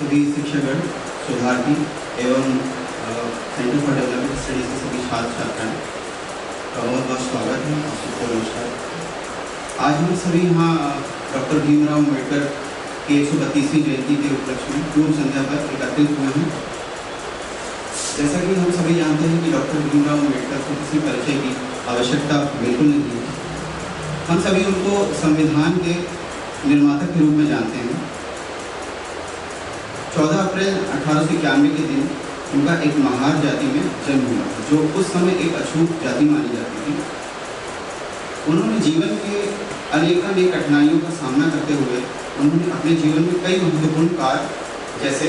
सभी शिक्षकगण, शोधार्थी एवं सेंटर फॉर डेवलपमेंट स्टडीज के सभी छात्र छात्राएं का बहुत बहुत स्वागत है और सबको नमस्कार। आज हम सभी यहाँ डॉक्टर भीमराव अम्बेडकर की 132वीं जयंती के उपलक्ष्य में पूर्व संध्या पर एकत्रित हुए हैं। जैसा कि हम सभी जानते हैं कि डॉक्टर भीमराव अम्बेडकर को किसी परिचय की आवश्यकता बिल्कुल नहीं है। हम सभी उनको संविधान के निर्माता के रूप में जानते हैं। 14 अप्रैल 1891 के दिन उनका एक महार जाति में जन्म हुआ, जो उस समय एक अछूत जाति मानी जाती थी। उन्होंने जीवन के अनेक कठिनाइयों का सामना करते हुए उन्होंने अपने जीवन में कई महत्वपूर्ण कार्य, जैसे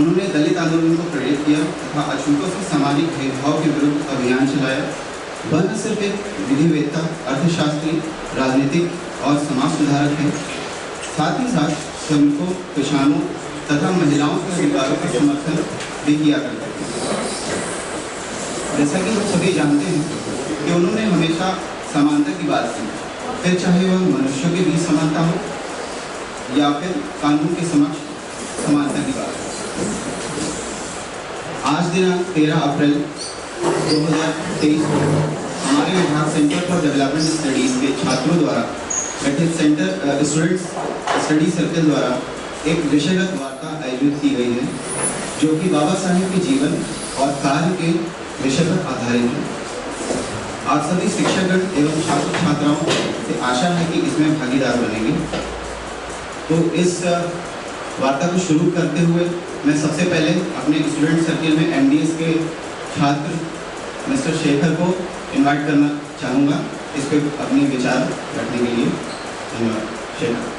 उन्होंने दलित आंदोलन को प्रेरित किया तथा अछूतों से सामाजिक भेदभाव के विरुद्ध अभियान चलाया। वह न सिर्फ एक विधिवेत्ता, अर्थशास्त्री, राजनीतिक और समाज सुधारक है, साथ ही साथ श्रमिकों, किसानों तथा महिलाओं के अधिकारों का समर्थन भी किया करते थे। जैसा कि हम सभी जानते हैं कि उन्होंने हमेशा समानता की बात की, फिर चाहे वह मनुष्यों के बीच समानता हो या फिर कानून के समक्ष समानता की बात हो। आज दिनांक 13 अप्रैल 2023 को हमारे विभाग सेंटर फॉर डेवलपमेंट स्टडीज़ के छात्रों द्वारा गठित सेंटर स्टूडेंट्स स्टडी सर्कल द्वारा एक विषयगत वार्ता आयोजित की गई है, जो कि बाबा साहेब के जीवन और कार्य के विषय पर आधारित है। आप सभी शिक्षकगण एवं छात्र छात्राओं से आशा है कि इसमें भागीदार बनेंगे। तो इस वार्ता को शुरू करते हुए मैं सबसे पहले अपने स्टूडेंट सर्कल में MDS के छात्र मिस्टर शेखर को इनवाइट करना चाहूँगा इस पर अपने विचार रखने के लिए। धन्यवाद। Shekhar.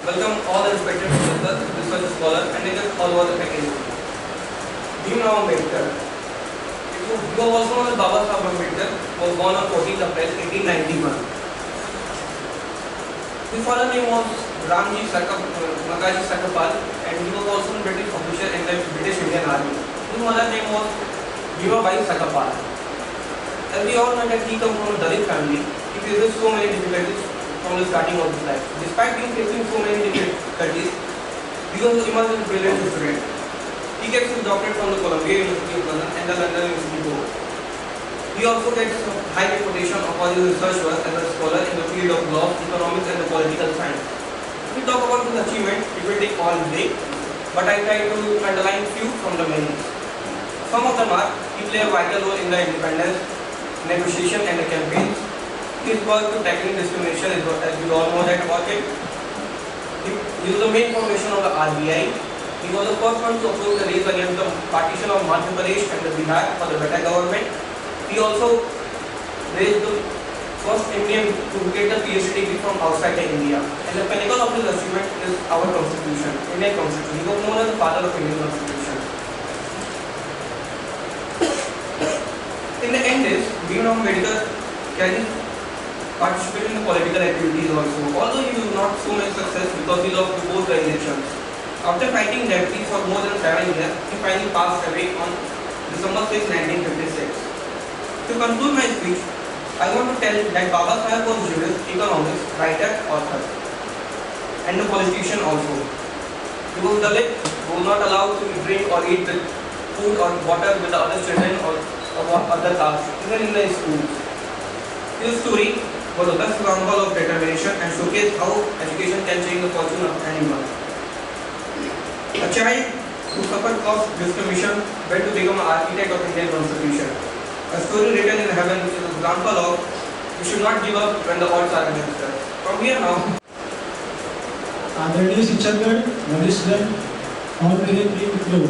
Welcome all the respected professors, research scholars and leaders all over the faculty. Bhimrao Ambedkar. You are also known as Baba Saheb Ambedkar, was born on 14th April 1891. His father name was Ramji Makaji Sakapal, and he was also a British officer in the British Indian Army. His mother name was Bhimabai Sakapal. As we all know that he comes from a Dalit family, he faces so many difficulties from the starting of his life. Despite being facing so many difficulties, he was emerged as a brilliant student. He gets his doctorate from the Columbia University of London and the London University Board. He also gets high reputation for his research work as a scholar in the field of law, economics and the political science. If we talk about his achievements, it will take all day, but I try to underline few from the many. Some of them are: he played a vital role in the independence, negotiation and the campaigns. His work to tackling discrimination, as we all know that about it. He was the main formation of the RBI. He was the first one to oppose the race against the partition of Madhya Pradesh and the Bihar for the better government. He also raised the first Indian to get the PhD degree from outside India. And the pinnacle of his achievement is our Constitution, Indian Constitution. He was known as the father of Indian Constitution. In the end is, Bhimrao Ambedkar participated in the political activities also. Although he was not so much success because he lost both the elections. After fighting diabetes for more than 7 years, he finally passed away on December 6, 1956. To conclude my speech, I want to tell that Baba Saheb was jurist, economist, writer, author, and a politician also. He was Dalit, who was not allowed to drink or eat the food or water with the other children or other castes, even in the schools. His story was the best example of determination and showcased how education can change the fortune of anyone. A child who suffered caste discrimination went to become an architect of Indian Constitution. A story written in heaven which is an example of we should not give up when the odds are against us. From here now, आदरणीय शिक्षकगण, वरिष्ठगण और मेरे प्रिय मित्रों,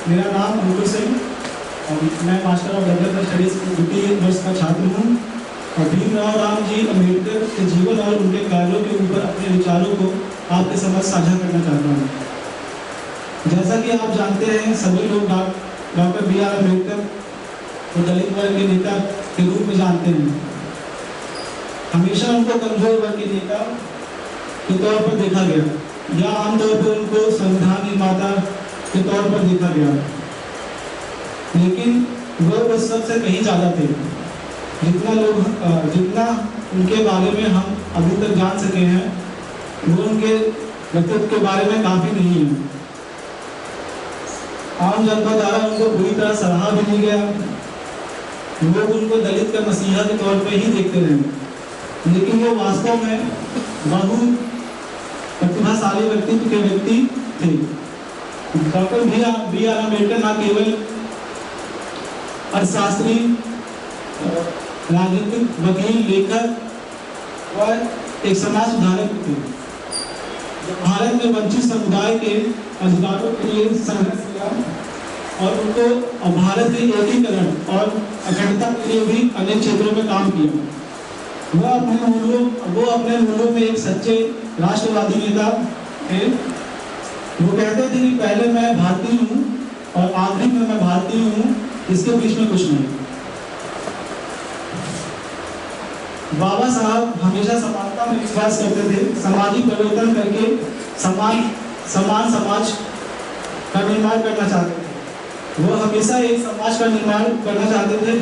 मेरा नाम अंकुर सिंह और मैं master of development studies के द्वितीय वर्ष का छात्र हूँ। और भीमराव रामजी अम्बेडकर के जीवन और उनके कार्यों के ऊपर अपने विचारों को आपके समक्ष साझा करना चाहता हूँ। जैसा कि आप जानते हैं, सभी लोग डॉक्टर BR अम्बेडकर को दलित वर्ग के नेता के रूप में जानते हैं। हमेशा उनको कमजोर वर्ग के नेता के तौर पर देखा गया या आमतौर पर उनको संविधान निर्माता के तौर पर देखा गया, लेकिन वह उस सबसे कहीं ज़्यादा थे। जितना उनके बारे में हम अभी तक जान सके हैं वो उनके व्यक्तित्व के बारे में काफ़ी नहीं है। आम जनता द्वारा उनको पूरी तरह सराहा भी नहीं गया। लोग उनको दलित का मसीहा के तौर पे ही देखते रहे, लेकिन वो वास्तव में बहुत प्रतिभाशाली व्यक्तित्व के व्यक्ति थे। डॉक्टर बी आर अम्बेडकर न केवल अर्थशास्त्री, राजनीतिक वकील, लेखक और एक समाज सुधारक थे। भारत में वंचित समुदाय के अधिकारों के लिए संघर्ष किया और उनको भारत के एकीकरण और अखंडता के लिए भी अनेक क्षेत्रों में काम किया। वो अपने मूल्यों में एक सच्चे राष्ट्रवादी नेता थे। वो कहते थे कि पहले मैं भारतीय हूँ और आखिरी में मैं भारतीय हूँ, इसके बीच में कुछ नहीं। बाबा साहब हमेशा समानता में विश्वास करते थे। सामाजिक परिवर्तन करके समान समाज का निर्माण करना चाहते थे। वो हमेशा एक समाज का निर्माण करना चाहते थे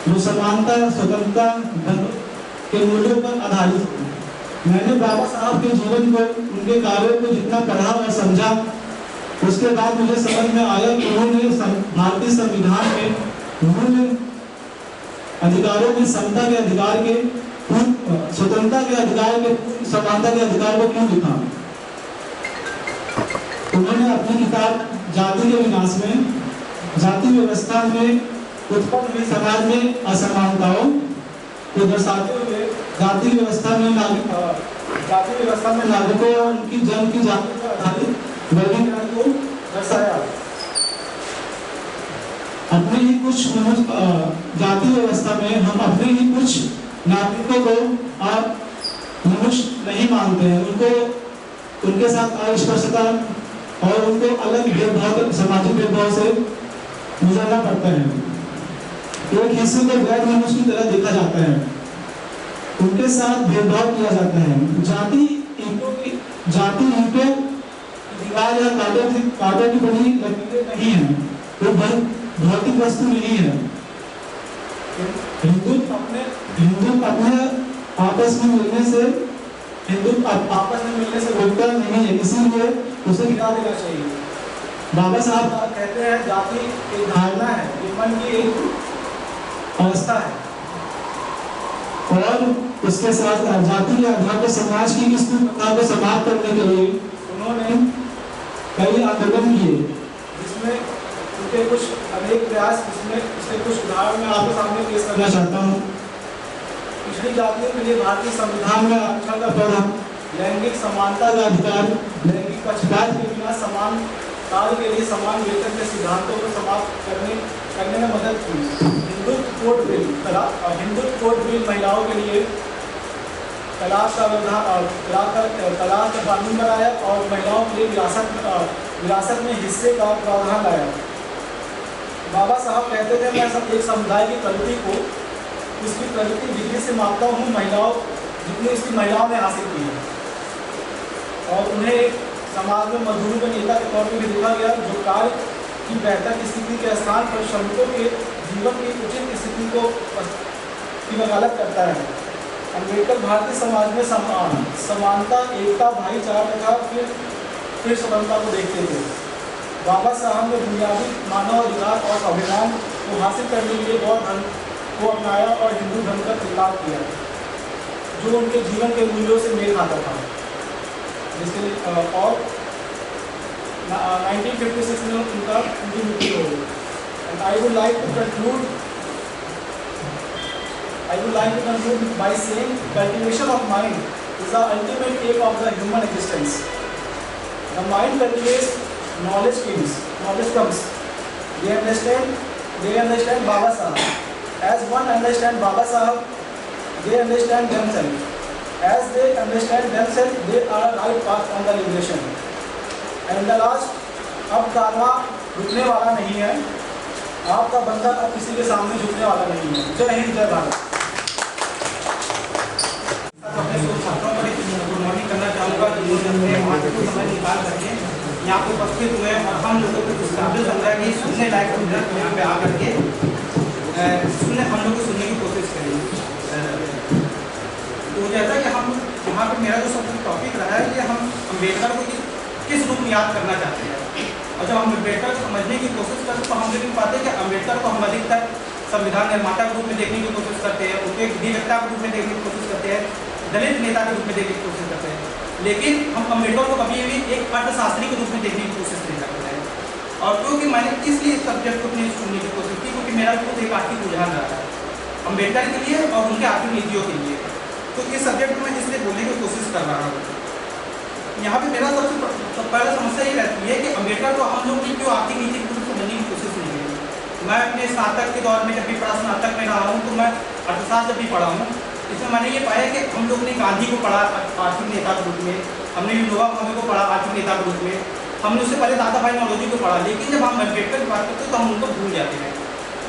जो समानता, स्वतंत्रता के मूल्यों पर आधारित हो। मैंने बाबा साहब के जीवन को, उनके कार्यों को जितना पढ़ा और समझा, उसके बाद मुझे समझ में आया कि उन्होंने भारतीय संविधान में मूल अधिकारों की समता के अधिकार के, स्वतंत्रता के अधिकार के, समानता के अधिकार को क्यों लिखा। उन्होंने अपनी किताब जाति के विनाश में, जाति व्यवस्था में उत्पन्न हुई समाज में असमानताओं को दर्शाते हुए जाति व्यवस्था में नागरिकों और उनकी जन्म की जाति पर आधारित वर्गीकरण को दर्शाया। अपने ही कुछ जाति व्यवस्था में हम अपने ही कुछ नागरिकों को आप मनुष्य नहीं मानते हैं, उनको उनके साथ अस्पृश्यता और उनको अलग भेदभाव, सामाजिक भेदभाव से गुजरना पड़ता है। एक हिस्से को गैर मनुष्य की तरह देखा जाता है, उनके साथ भेदभाव किया जाता है। जाति ईंटों दीवार या कांटों की बनी लकीरें नहीं है, वो भौतिक वस्तु नहीं है। हिंदू अपने आपस में मिलने से रोकता नहीं है, इसीलिए उसे गिरा देना चाहिए। बाबा साहब कहते हैं जाति एक धारणा है, ये मन की एक अवस्था है और उसके साथ जाति के आधार पर समाज की इस प्रथा को समाप्त करने के लिए उन्होंने कई आंदोलन किए, जिसमें उनके कुछ अनेक प्रयास, जिसमें इसके कुछ उदाहरण मैं आपके सामने पेश करना चाहता हूँ। पिछड़ी जातियों के लिए भारतीय संविधान में आरक्षण का प्रावधान, लैंगिक समानता का अधिकार, लैंगिक पक्षपात के बिना समान कार्य के लिए समान वेतन के सिद्धांतों को समाप्त करने में मदद की। हिंदुत्व कोड बिल महिलाओं के लिए तलाक का कानून बनाया और महिलाओं के लिए विरासत में हिस्से का प्रावधान लाया। बाबा साहब कहते थे मैं एक समुदाय की प्रगति को उसकी प्रगति डिग्री से मापता हूँ महिलाओं जितनी उसकी महिलाओं ने हासिल की है, और उन्हें एक समाज में मजदूरों के नेता के तौर पर भी देखा गया जो कार्य की बेहतर स्थिति के स्थान पर श्रमिकों के जीवन की उचित स्थिति को की वकालत करता है। अम्बेडकर भारतीय समाज में समानता, एकता, भाईचारा तथा फिर स्वतंत्रता को देखते थे। बाबा साहब ने बुनियादी मानव अधिकार और संविधान को हासिल करने के लिए बौद्ध धर्म को अपनाया और हिंदू धर्म का तिलाक किया, जो उनके जीवन के मूल्यों से मेल खाता था। जिसके लिए और 1956 में उनकी मृत्यु हो गई। And I would like to conclude by saying cultivation of mind is the ultimate aim of the human existence. The mind cultivates, knowledge comes. They understand Baba Sahab. As one understand Baba Sahab, they understand themselves. As they understand themselves, they are right path on the liberation. And the last, अब कारवां रुकने वाला नहीं है, आपका बंदा अब किसी के सामने झुकने वाला नहीं है। जय हिंद, जय भारत। अपने छात्रों पर गुड मॉर्निंग करना चाहूँगा जिन्होंने अपने महत्वपूर्ण समय निकाल करके यहाँ पे उपस्थित हुए और हम लोगों को कुछ काबिल समझा कि सुनने लायक समझा तो यहाँ पे आकर के हम लोग को सुनने की कोशिश करेंगे। तो जैसा कि हम यहाँ पे मेरा जो सबसे टॉपिक रहा है ये हम अम्बेडकर को किस रूप में याद करना चाहते हैं। और जब हम अम्बेडकर को समझने की कोशिश करते तो हम देख पाते हैं कि अम्बेडकर को हम अधिकतर संविधान निर्माता के रूप में देखने की कोशिश करते हैं, उनके विधिवेत्ता के रूप में देखने की कोशिश करते हैं, दलित नेता के रूप में देखने की कोशिश करते हैं, लेकिन हम अम्बेडकर को कभी भी एक अर्थशास्त्री के रूप में देखने की कोशिश नहीं करते हैं। और क्योंकि मैंने इसलिए इस सब्जेक्ट को अपनी चुनने की कोशिश की क्योंकि मेरा खुद एक आर्थिक रुझान रहा है अम्बेडकर के लिए और उनके आर्थिक नीतियों के लिए, तो इस सब्जेक्ट को मैं इसलिए बोलने की कोशिश कर रहा हूँ। यहाँ पे मेरा सबसे पहला समस्या ये रहती है कि अम्बेडकर को हम लोग क्यों आर्थिक नीति को समझने की कोशिश नहीं करें। मैं अपने स्नातक के दौर में जब भी पढ़ा, स्नातक में रहा हूँ, तो मैं अर्थशास्त्र जब भी पढ़ा हूँ, इसमें मैंने ये पाया कि हम लोग ने गांधी को पढ़ा आर्थिक नेता के रूप में, हमने विनोबा भावे को पढ़ा आर्थिक नेता के रूप में, हमने उससे पहले दादा भाई नौरोजी को पढ़ा, लेकिन जब हम अम्बेडकर की बात करते हैं तो हम उनको भूल जाते हैं।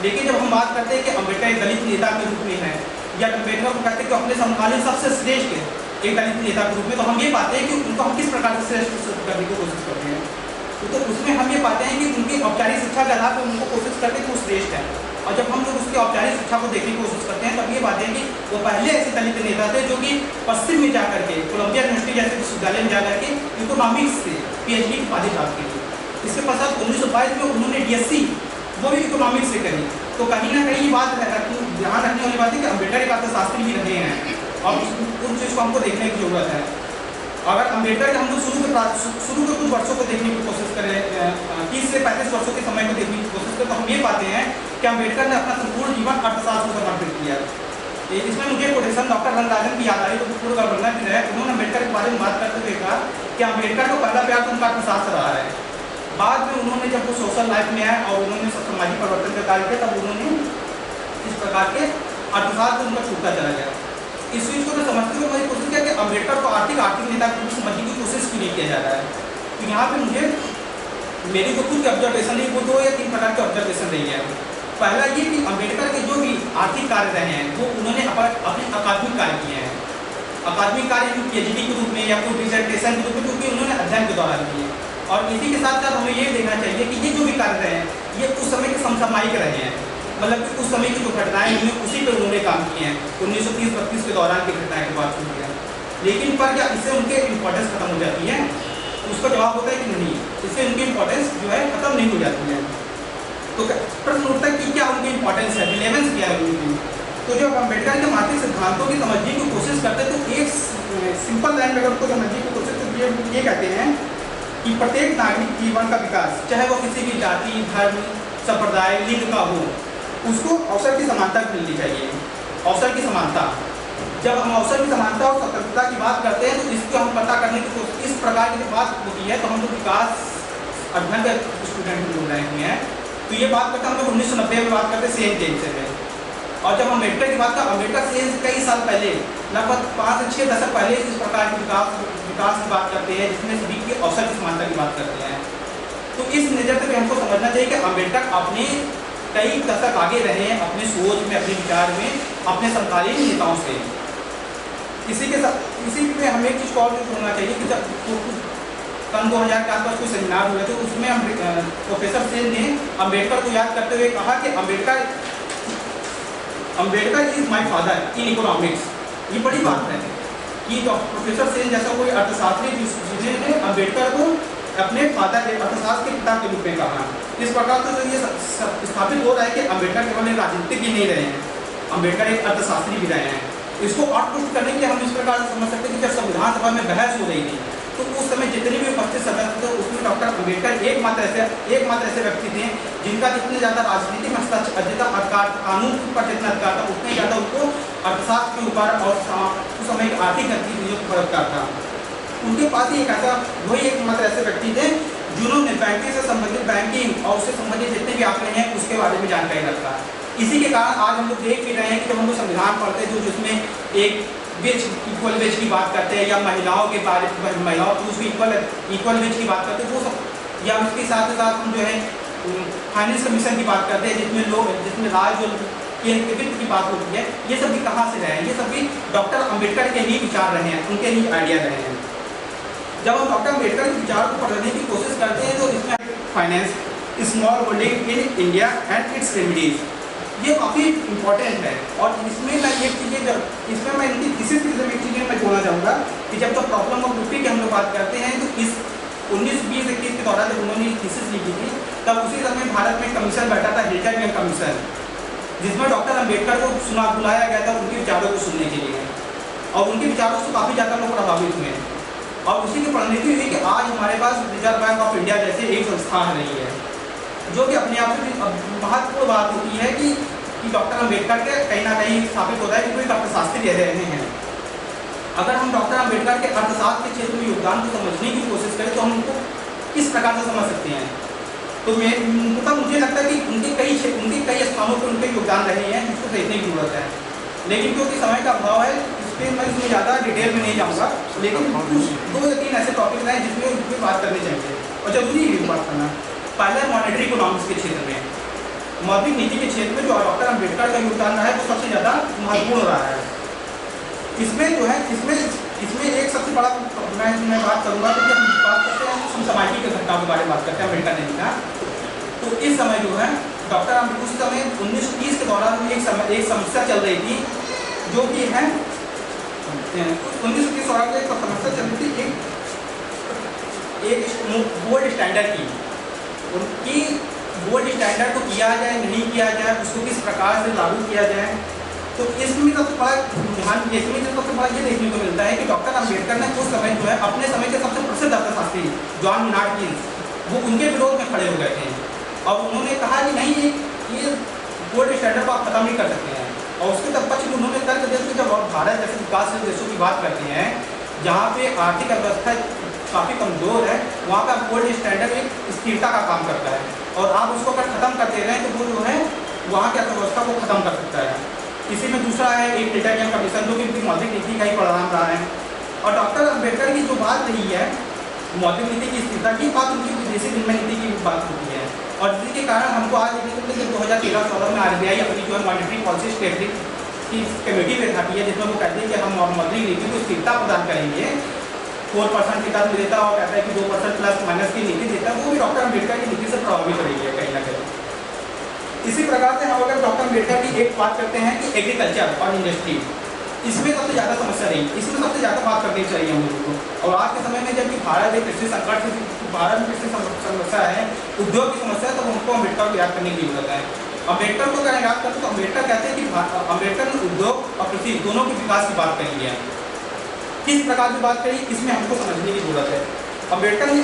लेकिन जब हम बात करते हैं कि अम्बेडकर एक दलित नेता के रूप में है या अम्बेडकर को कहते हैं कि अपने समकालीन सबसे श्रेष्ठ एक दलित नेता के रूप में, तो हम ये पाते हैं कि उनको हम किस प्रकार से श्रेष्ठ करने की कोशिश करते हैं। तो उसमें हम ये पाते हैं कि उनकी औपचारिक शिक्षा के आधार पर उनको कोशिश करते हैं कि वो श्रेष्ठ है, और जब हम लोग उसकी औपचारिक शिक्षा को देखने की कोशिश करते हैं तब ये पाते हैं कि वो पहले ऐसे दलित नेता थे जो कि पश्चिम में जाकर के कोलंबिया यूनिवर्सिटी जैसे विश्वविद्यालय में जाकर के इकोनॉमिक्स से PhD की उपाधि प्राप्त की। इसके पश्चात 1922 में उन्होंने DSc वो भी इकोनॉमिक्स से करी। तो कहीं ना कहीं ये बात ध्यान रखने वाली बात है कि अम्बेडकर एक अर्थशास्त्री भी रहे हैं और उन चीज़ को हमको देखने की जरूरत है। अगर अम्बेडकर के हम लोग शुरू के कुछ वर्षों को देखने की कोशिश करें, 30 से 35 वर्षों के समय को देखने की कोशिश करें, तो हम ये पाते हैं कि अम्बेडकर ने अपना संपूर्ण जीवन अर्थशास्त्र को समर्पित किया। इसमें मुझे कोटेशन डॉक्टर रंगराजन की याद आई, तो पूर्व गवर्नर भी रहे, उन्होंने अम्बेडकर के बारे में बात करते हुए कहा कि अम्बेडकर का पहला प्यार तो उनका अर्थशास्त्र रहा है। बाद में उन्होंने जब वो सोशल लाइफ में आए और उन्होंने सामाजिक परिवर्तन का कार्य किया, तब उन्होंने इस प्रकार के अर्थशास्त्र उनका छूटता चला गया। इस चीज़ को मैं समझते हुए मैंने कोशिश किया कि अम्बेडकर को आर्थिक नेता के रूप में समझने की कोशिश क्यों नहीं किया जा रहा है। तो यहाँ पे मुझे मेरी जो खुद की ऑब्जर्वेशन रही वो 2 या 3 प्रकार की ऑब्जर्वेशन रही है। पहला ये कि अम्बेडकर के जो भी आर्थिक कार्य रहे हैं वो उन्होंने अपने अकादमिक कार्य किए हैं, अकादमिक कार्य PhD के रूप में या कोई डिसर्टेशन के रूप में, क्योंकि उन्होंने अध्ययन के दौरान किए। और इसी के साथ साथ हमें ये देखना चाहिए कि ये जो भी कार्य रहे हैं ये उस समय के समसामयिक रहे हैं, मतलब कि उस समय की जो घटनाएं हुई उसी पर उन्होंने काम किए हैं। 1930-32 के दौरान की घटनाएं की बात हुई है, लेकिन पर क्या इससे उनके इम्पोर्टेंस खत्म हो जाती है? उसका जवाब होता है कि नहीं, इससे उनकी इम्पोर्टेंस जो है खत्म नहीं हो जाती है। तो प्रश्न उठता है कि क्या उनकी इम्पोर्टेंस है, रिलेवेंस क्या है उनकी। तो जब अम्बेडकर के आर्थिक सिद्धांतों की समझने की कोशिश करते हैं तो एक सिंपल लाइन में अगर उनको समझने की कोशिश तो ये कहते हैं कि प्रत्येक नागरिक जीवन का विकास, चाहे वो किसी भी जाति, धर्म, संप्रदाय, लिंग का हो, उसको अवसर की समानता मिलनी चाहिए। अवसर की समानता, जब हम अवसर की समानता और स्वतंत्रता की बात करते हैं तो इसको हम पता करने की कोशिश इस प्रकार की बात होती है। तो हम लोग विकास अध्ययन के स्टूडेंट लोग रहे हुए हैं, तो ये बात करते हैं हम लोग 1990 में बात करते हैं सेन टेन से है। और जब हम अम्बेडकर की बात करते हैं, अम्बेडकर से कई साल पहले, लगभग 5 से 6 दशक पहले इस प्रकार के विकास की बात करते हैं, जिसमें सभी की अवसर की समानता की बात करते हैं। तो इस नज़र से हमको समझना चाहिए कि अम्बेडकर अपने कई दशक आगे रहे हैं अपने सोच में, अपने विचार में, अपने समकालीन नेताओं से। इसी में हमें एक चीज़ और होना चाहिए कि जब सन 2000 के आसपास कोई सेमिनार हुए थे, उसमें प्रोफेसर सेन ने अम्बेडकर को याद करते हुए कहा कि Ambedkar is my father in economics. ये बड़ी बात है कि प्रोफेसर सेन जैसा कोई अर्थशास्त्री जिन्होंने अम्बेडकर को अपने फादर अर्थशास्त्र के पिता के रूप में कहा। इस प्रकार से तो ये स्थापित हो रहा है कि अम्बेडकर केवल एक राजनीतिज्ञ नहीं रहे हैं, अम्बेडकर एक अर्थशास्त्री भी रहे हैं। इसको और पुष्ट करने के लिए हम इस प्रकार से समझ सकते हैं कि जब संविधान सभा में बहस हो रही थी तो उस समय जितने भी उपस्थित सदस्य थे उसमें डॉक्टर अम्बेडकर एकमात्र ऐसे व्यक्ति थे जिनका जितने ज़्यादा राजनीति में हस्तक्षेप कानून पर जितना अधिकार था उतने ज़्यादा उनको अर्थशास्त्र के ऊपर और उस समय की आर्थिक गतिविधियों पर अधिकार था। उनके पास ही वही एकमात्र ऐसे व्यक्ति थे जिन्होंने बैंकिंग से संबंधित, बैंकिंग और उससे संबंधित जितने भी आंकड़े हैं उसके बारे में जानकारी रखा। इसी के कारण आज हम लोग देख भी रहे हैं कि जब हम लोग संविधान पढ़ते हैं जिसमें एक इक्वल वेज की बात करते हैं या महिलाओं के बारे में, महिलाओं पुरुष की इक्वल वेज की बात करते हैं, वो सब, या उसके साथ साथ हम जो है फाइनेंस कमीशन की बात करते हैं जिसमें राज्य और केंद्र वित्त की बात होती है। ये सब भी कहाँ से रहे हैं? ये सब भी डॉक्टर अम्बेडकर के ही विचार रहे हैं, उनके ही आइडिया रहे हैं। जब हम डॉक्टर अम्बेडकर के विचार को पढ़ने की कोशिश करते हैं तो इसमें finance, small holding in India and it's remedies, ये काफ़ी इम्पोर्टेंट है। और इसमें मैं एक चीज़ें इसमें मैं इनकी थीसिस की एक चीज़ें मैं जोड़ना चाहूँगा कि जब तो प्रॉब्लम ऑफ यूपी की हम लोग बात करते हैं तो इस 1920-21 के दौरान जब उन्होंने थीसिस लिखी थी तब उसी समय भारत में कमीशन बैठा था, हिल्टन कमीशन, जिसमें डॉक्टर अम्बेडकर को बुलाया गया था उनके विचारों को सुनने के लिए, और उनके विचारों से काफ़ी ज़्यादा लोग प्रभावित हुए। और उसी की परिणति हुई कि आज हमारे पास रिजर्व बैंक ऑफ इंडिया जैसे एक संस्था रही है, जो कि अपने आप में महत्वपूर्ण बात होती है कि डॉक्टर अम्बेडकर के कहीं ना कहीं स्थापित होता है कि कोई अर्थशास्त्री रह रहे हैं। अगर हम डॉक्टर अम्बेडकर के अर्थशास्त्र के क्षेत्र में योगदान को समझने की कोशिश करें तो हम उनको किस प्रकार से समझ सकते हैं। तो मुझे लगता है कि उनके कई स्थानों पर उनके योगदान रहे हैं जिसको देखने की जरूरत है, लेकिन क्योंकि समय का अभाव है इसलिए मैं इसमें ज़्यादा डिटेल में नहीं जाऊँगा, लेकिन कुछ 2 या 3 ऐसे टॉपिक हैं जिसमें उनकी बात करनी चाहिए और जरूरी है बात करना। पहला मॉनेटरी इकोनॉमिक्स के क्षेत्र में, मौद्रिक नीति के क्षेत्र में जो डॉक्टर अम्बेडकर का योगदान रहा है वो सबसे ज़्यादा महत्वपूर्ण रहा है। इसमें जो है इसमें एक सबसे बड़ा मैं बात करूँगा तो हम बात करते हैं समसामयिकी के घटनाओं के बारे में बात करते हैं अम्बेडकर ने लिखा। तो इस समय जो है डॉक्टर अम्बेडकर उस समय 1930 के दौरान एक समस्या चल रही थी जो कि है 1930 दौरान एक समस्या चल रही थी एक गोल्ड स्टैंडर्ड की, उनकी गोल्ड स्टैंडर्ड को किया जाए नहीं किया जाए, उसको किस प्रकार से लागू किया जाए। तो इसमें सबसे बड़ा सबसे बड़ा ये देखने को मिलता है कि डॉक्टर अम्बेडकर ने उस समय जो है अपने समय के सबसे प्रसिद्ध अर्थशास्त्री जॉन मेनार्ड कीन्स वो उनके विरोध में खड़े हो गए थे और उन्होंने कहा कि नहीं ये गोल्ड स्टैंडर्ड को आप खत्म नहीं कर सकते हैं। और उसके तब पक्ष में उन्होंने तर्क दिया कि जब भारत जैसे विकासशील देशों की बात करते हैं जहाँ पे आर्थिक व्यवस्था काफ़ी कमज़ोर है, वहाँ पर गोल्ड स्टैंडर्ड एक स्थिरता का काम करता है और आप उसको अगर ख़त्म कर दे रहे हैं तो वो जो है वहाँ की अर्थव्यवस्था को ख़त्म कर सकता है। इसी में दूसरा है एक हिल्टन कमीशन जो कि उनकी मौद्रिक नीति का ही परिणाम रहा है। और डॉक्टर अम्बेडकर की जो बात रही है मौद्रिक नीति की स्थिरता की बात उनकी विदेशी विनिमय नीति की बात होती है और जिसके कारण हमको आज देखने को मिलता है कि 2013-14 में RBI अपनी जो है मॉनेटरी पॉलिसी स्टेबलिंग की कमेटी बैठाती है जिसमें वो कहते हैं कि हम मौद्रिक नीति को स्थिरता प्रदान करेंगे, 4% की दर देता है और कहता है कि 2% प्लस माइनस की नीति देता है, वो भी डॉक्टर अम्बेडकर की नीति से प्रभावित रही है कहीं ना कहीं। इसी प्रकार से हम अगर डॉक्टर अम्बेडकर की एक बात करते हैं कि एग्रीकल्चर और इंडस्ट्री, इसमें सबसे ज़्यादा समस्या रही, इसमें सबसे ज़्यादा बात करनी चाहिए हम लोगों को। और आज के समय में जबकि भारत एक कृषि संकट से भारत में कृषि समस्या है, उद्योग की समस्या है, तो हमको अम्बेडकर को याद करने की जरूरत है। अम्बेडकर को अगर याद करते तो अम्बेडकर कहते हैं कि अम्बेडकर ने उद्योग और कृषि दोनों के विकास की बात करी है। किस प्रकार की बात करी इसमें हमको समझने की जरूरत है। अम्बेडकर ने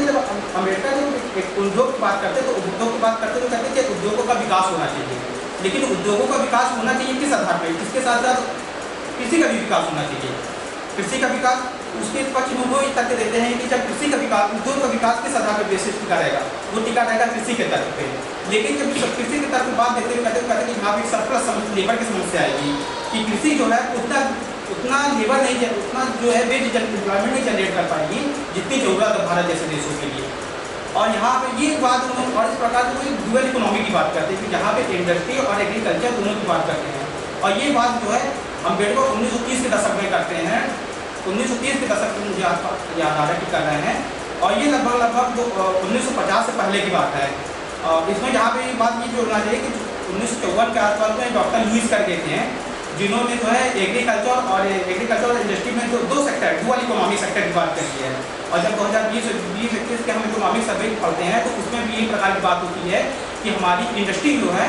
जब एक उद्योग की बात करते तो उद्योग की बात करते तो कहते कि उद्योगों का विकास होना चाहिए, लेकिन उद्योगों का विकास होना चाहिए किस आधार पर, इसके साथ साथ कृषि का भी विकास होना चाहिए। कृषि का विकास उसके पक्ष में वो तथ्य देते हैं कि जब कृषि का विकास उद्योग का विकास किस आधार पर बेसिस टिका रहेगा, वो टिका रहेगा कृषि के तर्क पे। लेकिन जब कृषि के तर्क बात देते हुए कहते हैं कि यहाँ पर सरप्लस लेबर की समस्या आएगी कि कृषि जो है उतना लेबर नहीं, उतना जो है वेज एम्प्लॉयमेंट नहीं जनरेट कर पाएगी जितनी जरूरत है भारत जैसे देशों के लिए। और यहाँ पे ये बात उन्होंने और इस प्रकार से ड्यूअल इकोनॉमी की बात करते हैं कि जहाँ पे इंडस्ट्री और एग्रीकल्चर दोनों की बात करते हैं। और ये बात जो है अम्बेडकर 1930 के दशक में करते हैं, 1930 के दशक में मुझे याद आ रहा है कि कर रहे हैं। और ये लगभग 1950 से पहले की बात है। इसमें जहाँ पे ये बात ये जोड़ना चाहिए कि 1954 के आसपास में डॉक्टर लुइस करके थे जिन्होंने जो है एग्रीकल्चर और इंडस्ट्री में दो सेक्टर डुअल इकोनॉमिक सेक्टर की बात करी है। और जब 2020-21 के हम इकोनॉमिक सर्वे पढ़ते हैं तो उसमें भी एक प्रकार की बात होती है कि हमारी इंडस्ट्री जो है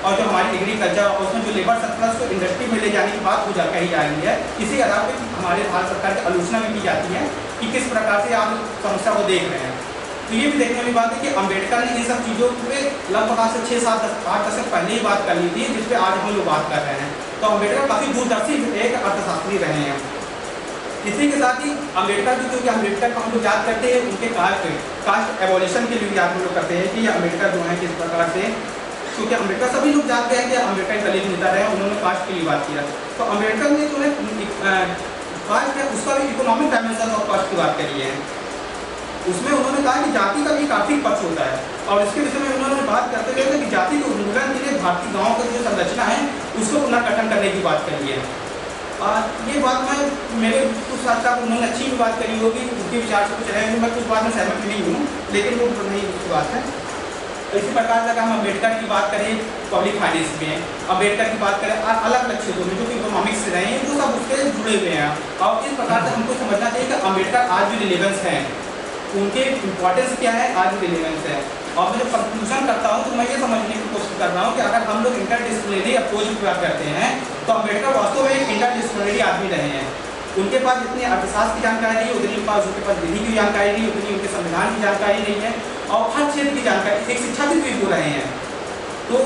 और जो हमारी एग्रीकल्चर और उसमें जो लेबर सरप्लस को इंडस्ट्री में ले जाने की बात कही जा रही है, इसी आधार पर हमारे भारत सरकार की आलोचना भी की जाती है कि किस प्रकार से आप समस्या को देख रहे हैं। तो ये भी देखने वाली बात है कि अम्बेडकर ने इन सब चीज़ों पे लगभग आज से 6-7-8 दशक पहले ही बात कर ली थी जिस पे आज हम लोग बात कर रहे हैं। तो अम्बेडकर काफ़ी दूरदर्शी एक अर्थशास्त्री रहे हैं। इसी के साथ ही अम्बेडकर भी क्योंकि अम्बेडकर को हम लोग याद करते हैं उनके कास्ट एवोल्यूशन के लिए याद हम लोग करते हैं कि अम्बेडकर जो है किस प्रकार से, क्योंकि अम्बेडकर सभी लोग जानते हैं कि अम्बेडकर दलित नेता रहे, उन्होंने कास्ट के लिए बात किया। तो अम्बेडकर ने जो है कास्ट है उसका भी इकोनॉमिक डायमेंशन ऑफ कास्ट की बात करी है। उसमें उन्होंने कहा कि जाति का भी काफी पक्ष होता है और इसके विषय में उन्होंने बात करते हुए कि जाति के उन्मूलन के लिए भारतीय गाँव का जो संरचना है उसको पुनर्गठन करने की बात करी है। ये बात मैं मेरे कुछ साथ साथ उन्होंने अच्छी भी बात करी होगी, उनके विचार से कुछ रहे मैं कुछ बात में सहमत नहीं हूँ, लेकिन वो नहीं उसकी बात है। इसी प्रकार से अगर हम अम्बेडकर की बात करें पब्लिक फाइनेंस में, अम्बेडकर की बात करें अलग अलग क्षेत्रों में जो कि इकोनॉमिक्स से रहे हैं, वो सब उसके जुड़े हुए हैं। और इस प्रकार से हमको समझना चाहिए कि अम्बेडकर आज भी रिलेवेंस है, उनके इम्पोर्टेंस क्या है, आज भी रिलेवेंस है। और मैं जब कंक्लूजन करता हूँ तो मैं ये समझने की कोशिश कर रहा हूँ कि अगर हम लोग इंटरडिसिप्लिनरी अप्रोच की बात करते हैं तो अम्बेडकर वास्तव में एक इंटरडिसिप्लिनरी आदमी रहे हैं। उनके पास जितनी अर्थशास्त्र की जानकारी नहीं, उतनी उनके पास विधि की जानकारी नहीं, उतनी उनके संविधान की जानकारी नहीं है, और हर क्षेत्र की जानकारी, एक शिक्षाविद भी वो रहे हैं। तो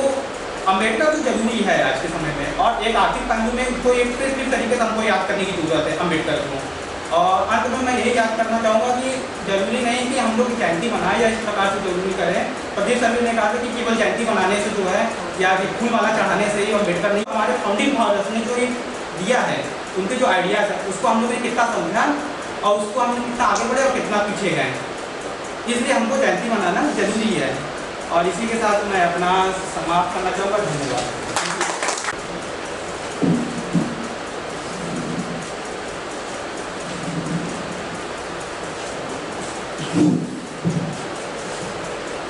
अम्बेडकर तो जरूरी है आज के समय में, और एक आर्थिक पहलू में उसको एक तरीके से हमको याद करने की जरूरत है अम्बेडकर को। और अंत में मैं यही याद करना चाहूँगा कि जरूरी नहीं कि हम लोग जयंती मनाएं या इस प्रकार से जरूरी करें। प्रदीप सर ने कहा था कि केवल जयंती मनाने से जो है या फूल माला चढ़ाने से ही अम्बेडकर नहीं, हमारे फाउंडिंग फादर्स ने जो एक दिया है, उनके जो आइडियाज़ है उसको हम लोग ने कितना समझा और उसको हम कितना आगे बढ़े और कितना पीछे गए, इसलिए हमको जयंती मनाना जरूरी है। और इसी के साथ मैं अपना समाप्त करना चाहूँगा। धन्यवाद।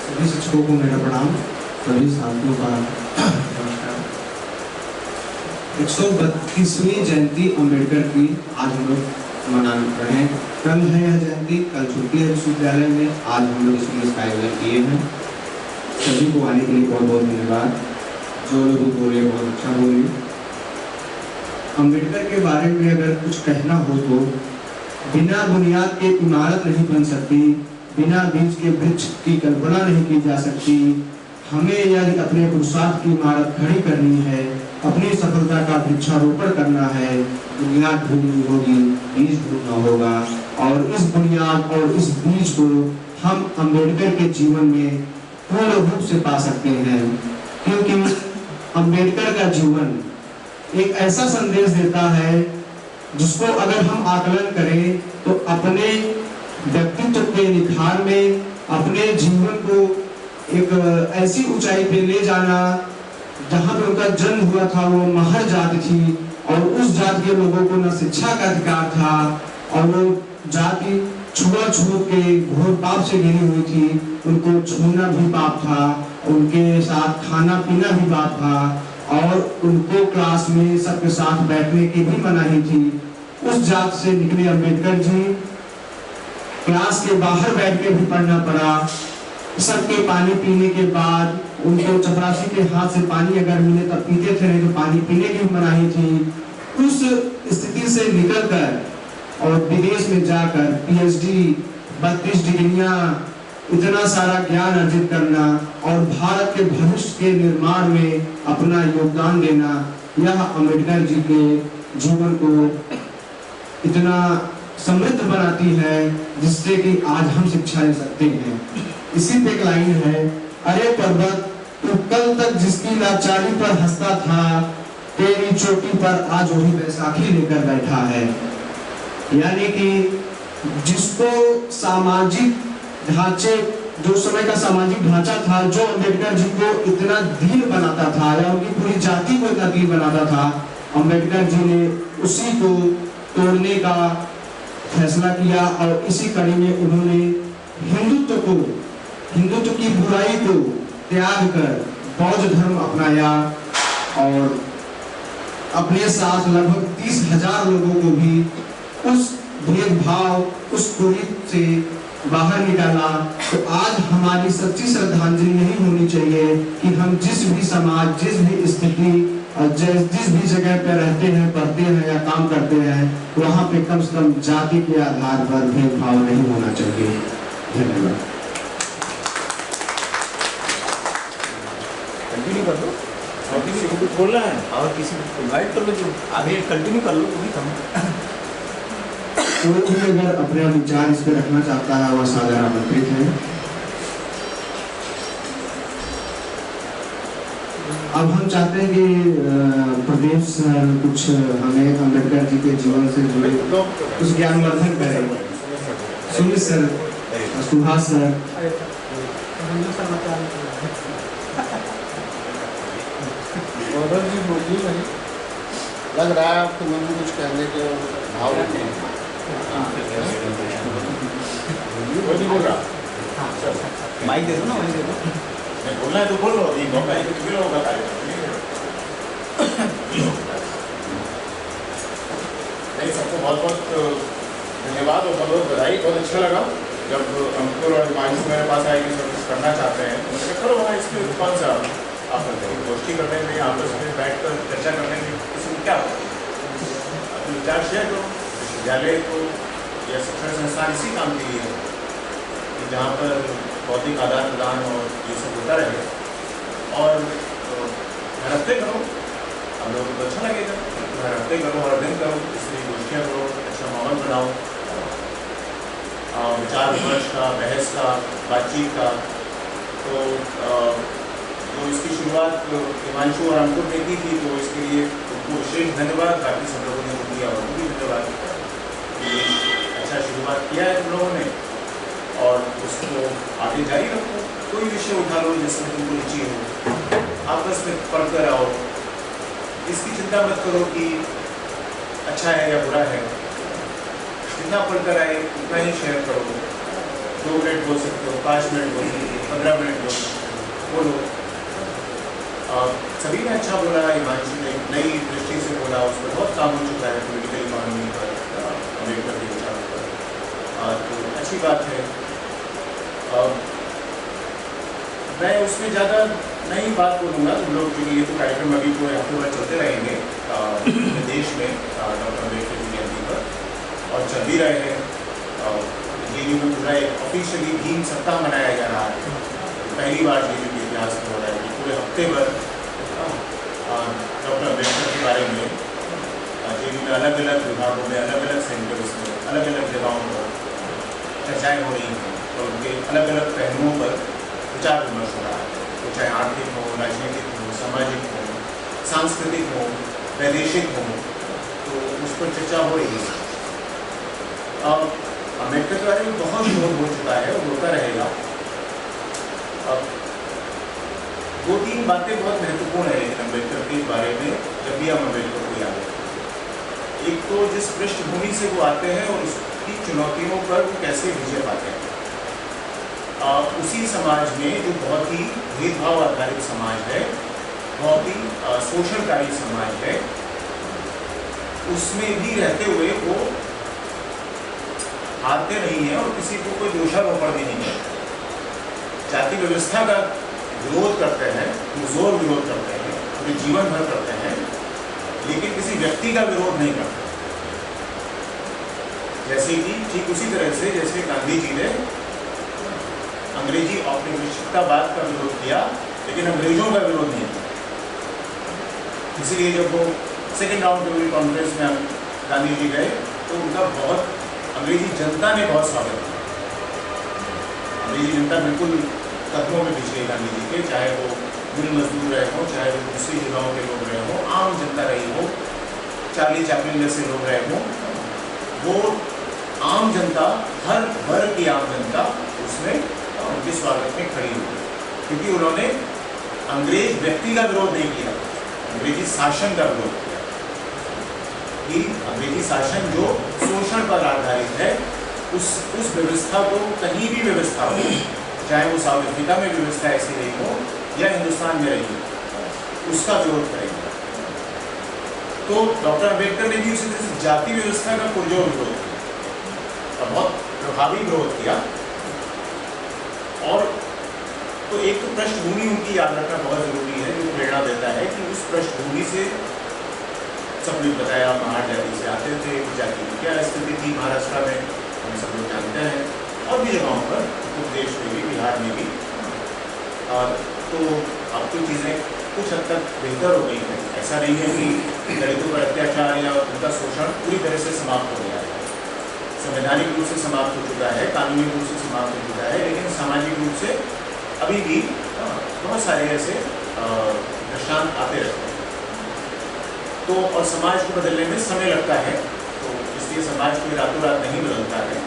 सभी शिक्षकों को मेरा प्रणाम, सभी साथियों का नमस्कार। 132वीं जयंती अम्बेडकर की आज हम लोग मना रहे हैं। कल है यह जयंती, कल छुट्टी है विश्वविद्यालय में, आज हम लोग इसलिए इसका आयोजन किए हैं। सभी को आने के लिए बहुत बहुत धन्यवाद। जो लोग भी बोले बहुत अच्छा बोले। अम्बेडकर के बारे में अगर कुछ कहना हो तो बिना बुनियाद के इमारत नहीं बन सकती, बिना बीज के वृक्ष की कल्पना नहीं की जा सकती। हमें यदि अपने पुरुषार्थ की इमारत खड़ी करनी है, अपनी सफलता का वृक्षारोपण करना है, बुनियाद ढूंढनी होगी, बीज ढूंढना होगा। और इस बुनियाद और इस बीज को हम अम्बेडकर के जीवन में पूर्ण रूप से पा सकते हैं, क्योंकि अम्बेडकर का जीवन एक ऐसा संदेश देता है जिसको अगर हम आकलन करें तो अपने व्यक्तित्व के निखार में, अपने जीवन को एक ऐसी ऊंचाई पे ले जाना जहाँ पे उनका जन्म हुआ था, वो महर जाति थी और उस जाति के लोगों को न शिक्षा का अधिकार था और वो जाति छुआछूत के घोर पाप से घिरी हुई थी। उनको छूना भी पाप था, उनके साथ खाना पीना भी पाप था और उनको क्लास में सबके साथ बैठने की भी मनाही थी। उस जात से निकले अम्बेडकर जी, क्लास के बाहर बैठ के भी पढ़ना पड़ा। सबके पानी पीने के बाद उनको चपरासी के हाथ से पानी अगर मिले तब पीते थे, नहीं तो पानी पीने की भी मनाही थी। उस स्थिति से निकलकर और विदेश में जाकर पीएचडी 32 डिग्रियां, इतना सारा ज्ञान अर्जित करना और भारत के भविष्य के निर्माण में अपना योगदान देना, यह अम्बेडकर जी के जीवन को इतना समृद्ध बनाती है जिससे कि आज हम शिक्षा ले सकते हैं। इसी पे एक लाइन है, अरे पर्वत तू कल तक जिसकी लाचारी पर हंसता था, तेरी चोटी पर आज वही बैसाखी लेकर बैठा है। यानी कि जिसको सामाजिक ढांचे, जो समय का सामाजिक ढांचा था, जो अम्बेडकर जी को इतना दीन बनाता था या उनकी पूरी जाति को इतना दीन बनाता था, अम्बेडकर जी ने उसी को तोड़ने का फैसला किया और इसी कड़ी में उन्होंने हिंदुत्व की बुराई को त्याग कर बौद्ध धर्म अपनाया और अपने साथ लगभग 30,000 लोगों को भी उस भेदभाव, उस कुरीत से बाहर निकाला। तो आज हमारी सच्ची श्रद्धांजलि यही होनी चाहिए कि हम जिस भी समाज, जिस भी स्थिति और जिस भी जगह पे रहते हैं, पढ़ते हैं या काम करते हैं, वहाँ पे कम से कम जाति के आधार पर भेदभाव नहीं होना चाहिए। धन्यवाद। कंटिन्यू कर लो और किसी को भी बोलना है और किसी को इनवाइट कर लो, जो आगे कंटिन्यू कर लो, वो भी कम। कोई भी अगर अपने विचार इस पर रखना चाहता है वह सादर आमंत्रित है। अब हम चाहते हैं कि प्रदीप सर कुछ हमें अम्बेडकर जी के जीवन से जुड़े कुछ ज्ञानवर्धन करें। सुमित सर, सुभाष सर, जी बोलिए। नहीं लग रहा है आपके मन में कुछ कहने के भाव नहीं है। माइक दे दो ना, वहीं दे दो। बोलना है तो बोलो, अभी मौका है तो लोगों का कार्यक्रम नहीं। सबको बहुत बहुत धन्यवाद और बहुत बहुत बधाई। बहुत अच्छा लगा जब अंकुर और हिमांशु मेरे पास आए कि सब कुछ करना चाहते हैं, तो मैंने करो वहाँ इसमें कौन सा आप गोष्ठी करने में, आपस में बैठ कर चर्चा करने में किसी को क्या अपने विचार शेयर करो। विश्वविद्यालय को या शिक्षण संस्थान इसी काम के लिए है कि जहाँ पर बौद्धिक आदान प्रदान और ये सब होता रहे। और हर हफ्ते करो, हम लोगों को अच्छा लगेगा। हर हफ्ते करो, हर दिन करो, इसलिए गोष्ठियाँ करो, अच्छा माहौल बनाओ, विचार विमर्श का, बहस का, बातचीत का। तो जो इसकी शुरुआत हिमांशु और अंकुर ने की थी, तो इसके लिए उनको विशेष धन्यवाद। बाकी सब लोगों ने किया और भी धन्यवाद। अच्छा शुरुआत किया है तुम लोगों ने और उसको आगे जारी रखो। कोई विषय उठा लो जिसमें तुमको रुचि हो, आपस में पढ़ कर आओ। इसकी चिंता मत करो कि अच्छा है या बुरा है, जितना पढ़कर आए उतना ही शेयर करो। 2 मिनट बोल सकते हो, 5 मिनट बोल सकते हो, 15 मिनट बोल सकते हो, बोलो। सभी ने अच्छा बोला, हिमांशु ने नई दृष्टि से बोला, उस पर बहुत काम हो चुका है पॉलिटिकल इकोनॉमी पर, अम्बेडकर के विचारों पर। तो अच्छी बात है। मैं उसमें ज़्यादा नहीं बात बोलूँगा तुम लोग, क्योंकि ये तो कार्यक्रम अभी पूरे हफ्ते भर चलते रहेंगे देश में डॉक्टर अम्बेडकर की जयंती पर, और चल भी रहे हैं। जेयू में पूरा एक ऑफिशियली भीम सप्ताह मनाया जा रहा है। पहली बार जेयू के इतिहास में हो रहा है कि पूरे हफ्ते भर डॉक्टर अम्बेडकर के बारे में जेयू में अलग अलग विभागों में, अलग अलग सेंटर्स में, अलग अलग जगहों पर चर्चाएँ हो रही हैं और उनके अलग अलग पहलुओं पर विचार विमर्श हो रहा है। तो चाहे आर्थिक हो, राजनीतिक हो, सामाजिक हो, सांस्कृतिक हो, वैदेशिक हो, तो उस पर चर्चा हो रही है। अम्बेडकर के बारे में बहुत शोध हो चुका है और होता रहेगा। अब 2-3 बातें बहुत महत्वपूर्ण है लेकिन अम्बेडकर के बारे में जब भी हम अम्बेडकर को याद करें। एक तो जिस पृष्ठभूमि से वो आते हैं और उसकी चुनौतियों पर वो कैसे विजय पाते हैं। उसी समाज में जो बहुत ही भेदभाव आधारित समाज है, बहुत ही शोषणकारी समाज है, उसमें भी रहते हुए वो हारते नहीं हैं और किसी को कोई दोषारोपण भी नहीं करते। जाति व्यवस्था का विरोध करते हैं, जोर विरोध करते हैं, पूरे जीवन भर करते हैं, लेकिन किसी व्यक्ति का विरोध नहीं करते। जैसे कि ठीक उसी तरह से जैसे गांधी जी ने अंग्रेजी औपनिवेशिकतावाद का विरोध किया, लेकिन अंग्रेजों का विरोध नहीं किया। इसीलिए जब वो सेकेंड राउंड टेबल कॉन्फ्रेंस में गांधी जी गए तो उनका बहुत अंग्रेजी जनता ने बहुत स्वागत किया। अंग्रेजी जनता बिल्कुल कदमों में पिछले गांधी जी के, चाहे वो मिल मजदूर रहे हों, चाहे वो दूसरी जगहों के लोग रहे हों, आम जनता रही हो, चार्ली चैपलिन जैसे लोग रहे हों, वो आम जनता, हर वर्ग की आम जनता उसमें उनके स्वागत में खड़ी हुई, क्योंकि उन्होंने अंग्रेज व्यक्ति का विरोध नहीं किया, अंग्रेजी शासन का विरोध किया। कि अंग्रेजी शासन जो शोषण पर आधारित है, उस व्यवस्था को, कहीं भी व्यवस्था हो, चाहे वो साउथ अफ्रीका में व्यवस्था ऐसी रही हो या हिंदुस्तान में रही हो, उसका विरोध करेंगे। तो डॉक्टर अम्बेडकर ने भी उसी तरह से जाति व्यवस्था का पुरजोर विरोध किया, बहुत प्रभावी विरोध किया। और तो एक तो पृष्ठभूमि उनकी याद रखना बहुत जरूरी है, जो प्रेरणा देता है कि उस पृष्ठभूमि से सबने बताया, महार जाति से आते थे, जाति की क्या स्थिति थी महाराष्ट्र में, हम सब लोग जानते हैं, और भी जगहों पर, उत्तर प्रदेश में भी, बिहार में भी। तो अब तो चीज़ें कुछ हद तक बेहतर हो गई है। ऐसा नहीं है कि दलितों पर अत्याचार या उनका शोषण पूरी तरह से समाप्त हो गया है, संवैधानिक रूप से समाप्त हो चुका है, कानूनी रूप से समाप्त हो चुका है, लेकिन सामाजिक रूप से अभी भी बहुत सारे ऐसे दृष्टांत आते रहते हैं। तो और समाज को बदलने में समय लगता है, तो इसलिए समाज कोई रातों रात नहीं बदलता है।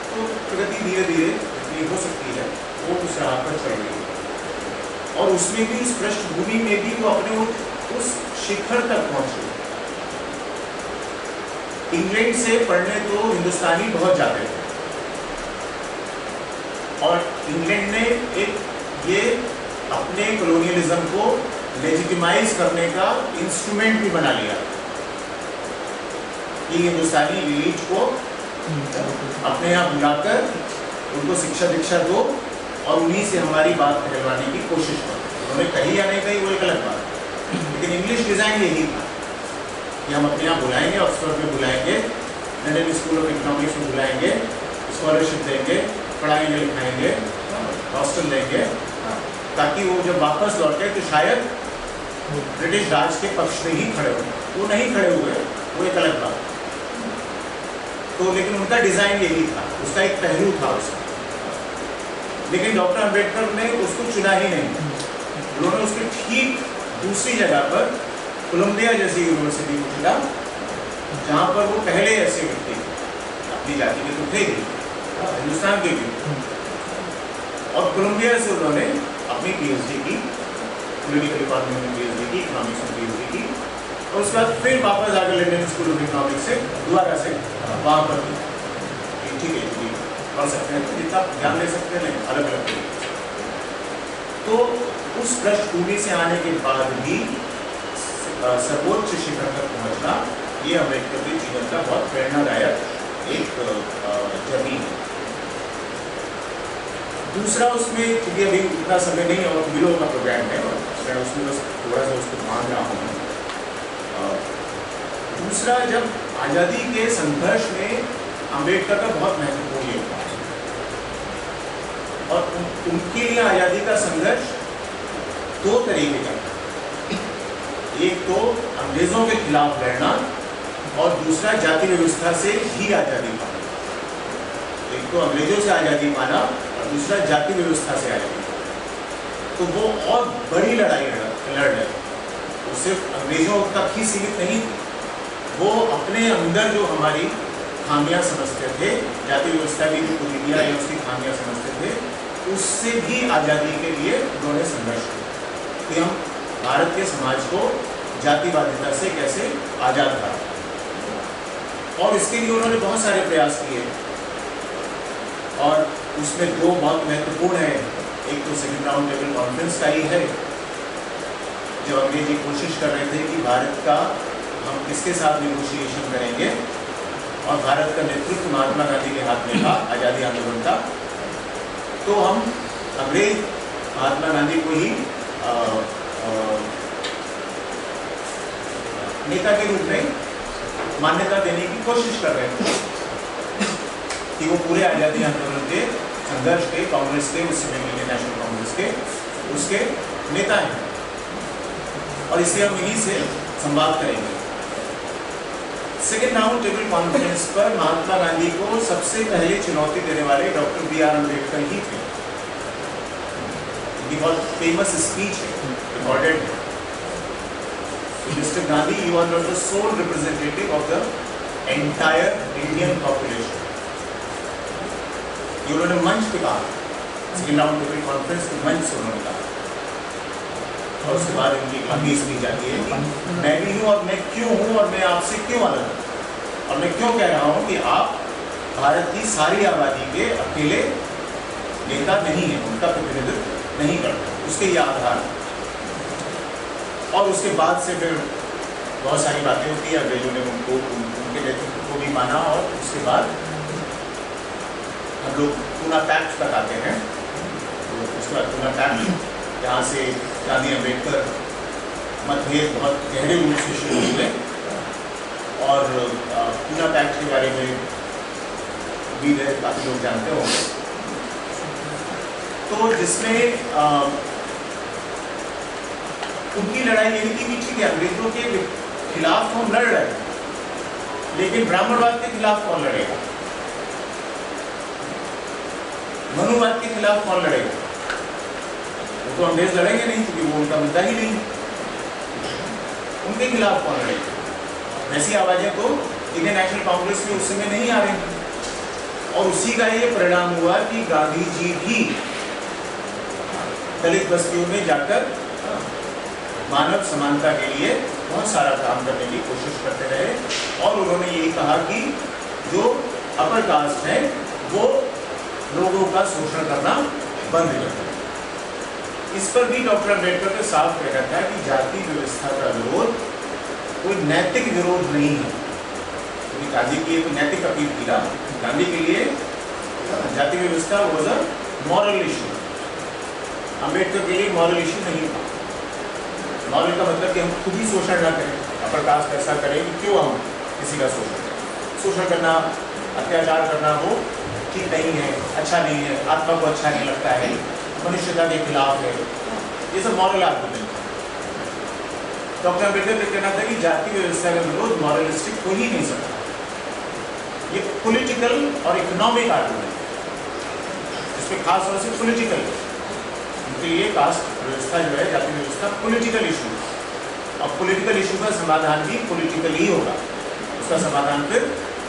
तो प्रगति धीरे धीरे जितनी हो सकती है वो उस राह पर चल रही है, और उसमें भी, उस पृष्ठभूमि में भी वो अपने उस शिखर तक पहुंचे। इंग्लैंड से पढ़ने तो हिंदुस्तानी बहुत जाते थे, और इंग्लैंड ने एक ये अपने कॉलोनियलिज्म को लेजिटिमाइज करने का इंस्ट्रूमेंट भी बना लिया कि हिंदुस्तानी एलीट को अपने यहाँ बुलाकर उनको शिक्षा दीक्षा दो और उन्हीं से हमारी बात कहलवाने की कोशिश करो। उन्होंने कही या नहीं कही वो एक अलग बात, लेकिन इंग्लिश डिज़ाइन यही था कि हम अपने यहाँ बुलाएंगे, ऑक्सफोर्ड में बुलाएंगे, लंदन स्कूल ऑफ इकोनॉमिक्स में बुलाएंगे, स्कॉलरशिप देंगे, पढ़ाएंगे लिखाएंगे, हॉस्टल देंगे, ताकि वो जब वापस लौटे तो शायद ब्रिटिश राज के पक्ष में ही खड़े हुए। वो नहीं खड़े हुए, वो एक अलग बात। तो लेकिन उनका डिज़ाइन यही था, उसका एक पहलू था उसका। लेकिन डॉक्टर अंबेडकर ने उसको चुना ही नहीं, उन्होंने उसके ठीक दूसरी जगह पर कोलंबिया जैसी यूनिवर्सिटी को चुना, जहाँ पर वो पहले ऐसे व्यक्ति अपनी जाति के तो थे ही, हिंदुस्तान के भी, और कोलंबिया से उन्होंने अपनी PhD की, पॉलिटिकल इकोनॉमी में PhD की, इकोनॉमिक्स में PhD की, और उसके बाद फिर वापस आकर लंदन स्कूल ऑफ इकोनॉमिक्स से दोबारा से वहाँ पर ठीक है जी पढ़ सकते हैं, तो जितना ज्ञान ले सकते हैं नहीं, अलग अलग तरीके। तो उस पृष्ठभूमि से आने के बाद भी सर्वोच्च शिखर तक पहुँचना, ये अम्बेडकर के जीवन का बहुत प्रेरणादायक एक जर्नी है। दूसरा उसमें, क्योंकि अभी उतना समय नहीं और बिलो का प्रोग्राम है और मैं उसमें बस थोड़ा सा उसको मान रहा हूँ। दूसरा, जब आज़ादी के संघर्ष में अंबेडकर का बहुत महत्वपूर्ण योगदान और उनके लिए आज़ादी का संघर्ष दो तरीके का, एक तो अंग्रेजों के खिलाफ लड़ना और दूसरा जाति व्यवस्था से ही आज़ादी पाना। एक तो अंग्रेजों से आज़ादी पाना और दूसरा जाति व्यवस्था से आज़ादी पाना। तो वो और बड़ी लड़ाई लड़ रहे, वो सिर्फ अंग्रेजों तक ही सीमित नहीं थी, वो अपने अंदर जो हमारी खामियां समझते थे, जाति व्यवस्था की जो कुरीतियां या उसकी खामियां समझते थे, उससे भी आज़ादी के लिए उन्होंने संघर्ष किया कि हम भारत के समाज को जातिवादिता से कैसे आज़ाद करें। और इसके लिए उन्होंने बहुत सारे प्रयास किए और उसमें दो बहुत महत्वपूर्ण है। एक तो सेकेंड राउंड टेबल कॉन्फ्रेंस का ही है, जब अंग्रेज ये कोशिश कर रहे थे कि भारत का हम किसके साथ नेगोशिएशन करेंगे, और भारत का नेतृत्व महात्मा गांधी के हाथ में था, आज़ादी आंदोलन था, तो हम अंग्रेज महात्मा गांधी को ही नेता के रूप में मान्यता देने की कोशिश कर रहे थे कि वो पूरे आज़ादी आंदोलन के संघर्ष के, कांग्रेस के, उस समय के नेशनल कांग्रेस के उसके नेता हैं, और इसलिए हम इन्हीं से संवाद करेंगे। सेकेंड राउंड टेबल कॉन्फ्रेंस पर महात्मा गांधी को सबसे पहले चुनौती देने वाले डॉक्टर B.R. अम्बेडकर ही थे। ये बहुत फेमस स्पीच है, रिकॉर्डेड है। Mr. Gandhi, you are not the sole representative of the entire Indian population. ये उन्होंने मंच पे कहा, सेकेंड राउंड टेबल कॉन्फ्रेंस के मंच से उन्होंने कहा, और उसके बाद उनकी लंबी स्पीच आती है कि मैं भी हूँ और मैं क्यों हूँ और मैं आपसे क्यों अलग हूँ, और मैं क्यों कह रहा हूँ कि आप भारत की सारी आबादी के अकेले नेता नहीं हैं, उनका प्रतिनिधित्व नहीं करते, उसके ये आधार। और उसके बाद से फिर बहुत सारी बातें होती है, अंग्रेजों ने उनको उनके नेतृत्व को भी माना, और उसके बाद हम लोग पूना पैक्ट तक आते हैं। तो उसके बाद पूना पैक्ट, जहाँ से गांधी अम्बेडकर मतभेद बहुत गहरे रूप से शुरू हुए, और पूना पैक्ट के बारे में भी काफ़ी लोग जानते होंगे। तो जिसमें उनकी लड़ाई यही थी कि ठीक है, अंग्रेजों के खिलाफ हम लड़ रहे हैं, लेकिन ब्राह्मणवाद के खिलाफ कौन लड़ेगा, मनुवाद के खिलाफ कौन लड़ेगा? वो तो अंग्रेज लड़ेंगे नहीं, क्योंकि वो उनका मुद्दा ही नहीं। उनके खिलाफ कौन लड़ेगा? ऐसी आवाजें तो इंडियन नेशनल कांग्रेस में उस समय नहीं आ रही, और उसी का ये परिणाम हुआ कि गांधी जी भी दलित बस्तियों में जाकर मानव समानता के लिए बहुत सारा काम करने की कोशिश करते रहे, और उन्होंने यही कहा कि जो अपर कास्ट है वो लोगों का शोषण करना बंद कर दें। इस पर भी डॉक्टर अम्बेडकर ने साफ कह रखा है कि जाति व्यवस्था का विरोध कोई नैतिक विरोध नहीं है। क्योंकि गांधी की एक नैतिक अपील की ना, गांधी के लिए जाति व्यवस्था was a moral issue, Ambedkar के लिए मॉरल इशू नहीं था। मॉरल का मतलब कि हम खुद ही शोषण ना करें, अपर कास्ट ऐसा करें कि क्यों हम किसी का शोषण करें। शोषण करना, अत्याचार करना वो ठीक नहीं है, अच्छा नहीं है, आत्मा को अच्छा नहीं लगता है, मनुष्यता के खिलाफ है, ये सब मॉरल आर्गुमेंट है। डॉक्टर अम्बेडकर का कहना था कि जाति व्यवस्था का विरोध मॉरलिस्टिक हो ही नहीं सकता, ये पॉलिटिकल और इकोनॉमिक आर्गुमेंट है, जिसमें खास तौर से पॉलिटिकल है। उनके लिए कास्ट व्यवस्था जो है, जाति व्यवस्था पॉलिटिकल इशू है, और पॉलिटिकल इशू का समाधान भी पॉलिटिकल ही होगा, उसका समाधान फिर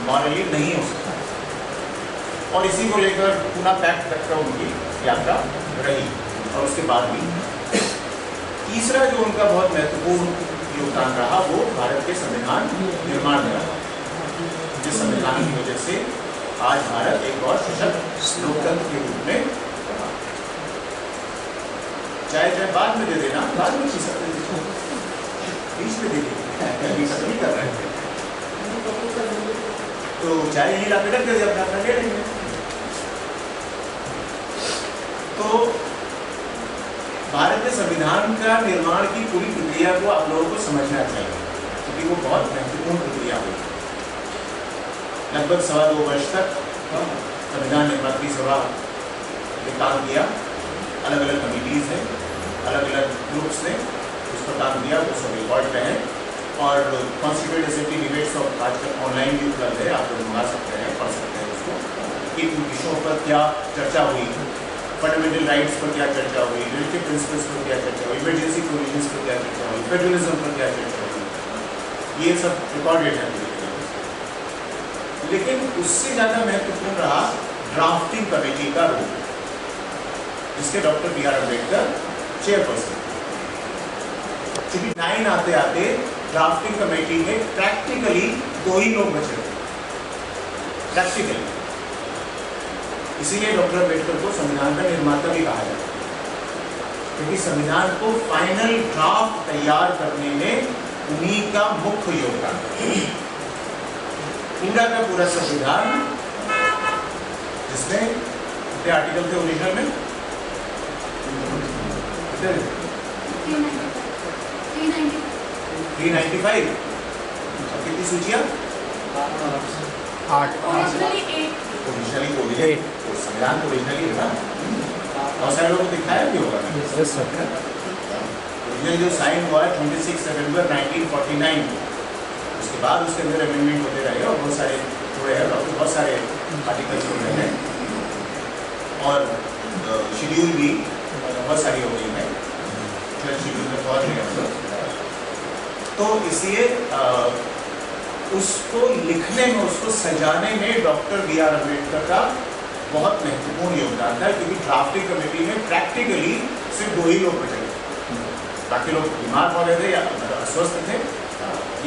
मॉरली नहीं हो सकता। और इसी को लेकर पूना पैक्ट तक का उनकी यात्रा रही, और उसके बाद भी तीसरा जो उनका बहुत महत्वपूर्ण योगदान रहा वो भारत के संविधान निर्माण में रहा, जिस संविधान की वजह से आज भारत एक और सशक्त लोकतंत्र के रूप में बना। चाहे बाद में दे देना, बाद में पी सकते थे, बीच में दे देंगे कर रहे थे, तो चाहे यही लाके रख दे अपना ले लेंगे। तो भारत के संविधान का निर्माण की पूरी प्रक्रिया को आप लोगों को समझना चाहिए, क्योंकि वो बहुत महत्वपूर्ण प्रक्रिया हुई। लगभग 2.25 वर्ष तक संविधान निर्मात्री सभा ने काम किया, अलग अलग कमिटीज हैं, अलग अलग ग्रुप्स ने उस पर काम किया, वो सब रिकॉर्ड पे हैं। और कॉन्स्टिट्यूएंट असेंबली डिबेट्स और आजकल ऑनलाइन भी उपलब्ध है, आप लोग मंगा सकते हैं, पढ़ सकते हैं उसको, कि उन विषयों पर क्या चर्चा हुई, फंडामेंटल राइट्स पर क्या चर्चा हुई, रिलेटिव प्रिंसिपल्स पर क्या चर्चा हुई, इमरजेंसी प्रोविजंस पर क्या चर्चा हुई, फेडरलिज्म पर क्या चर्चा हुई, ये सब रिकॉर्डेड है। लेकिन उससे ज़्यादा महत्वपूर्ण रहा ड्राफ्टिंग कमेटी का रोल, जिसके doctor B R Ambedkar chairperson. चूंकि 9 आते आते ड्राफ्टिंग कमेटी में प्रैक्टिकली 2 ही लोग बचे थे, प्रैक्टिकली। इसीलिए डॉक्टर अम्बेडकर को संविधान का निर्माता भी कहा जाता है, क्योंकि संविधान को फाइनल ड्राफ्ट तैयार करने में उन्हीं का मुख्य योगदान है। पूरा का पूरा संविधान, जिसमें कितने आर्टिकल थे ओरिजिनल में? 395। और कितनी सूचियाँ? 8। ओरिजिनली तो संविधान तो ओरिजिनली है ना, बहुत सारे लोगों को दिखाया भी होगा। ओरिजिनल जो साइन हुआ है 26 सितंबर 1949, उसके बाद उसके अंदर अमेंडमेंट होते रहे और बहुत सारे हुए हैं, और बहुत सारे आर्टिकल्स हुए हैं, और शेड्यूल भी बहुत सारी हो गई है, शेड्यूल में बहुत है। तो इसलिए उसको लिखने में, उसको सजाने में डॉक्टर बी आर अम्बेडकर का बहुत महत्वपूर्ण योगदान था, क्योंकि ड्राफ्टिंग कमेटी में प्रैक्टिकली सिर्फ 2 ही लोग बचे थे, बाकी लोग बीमार हो रहे थे या अस्वस्थ थे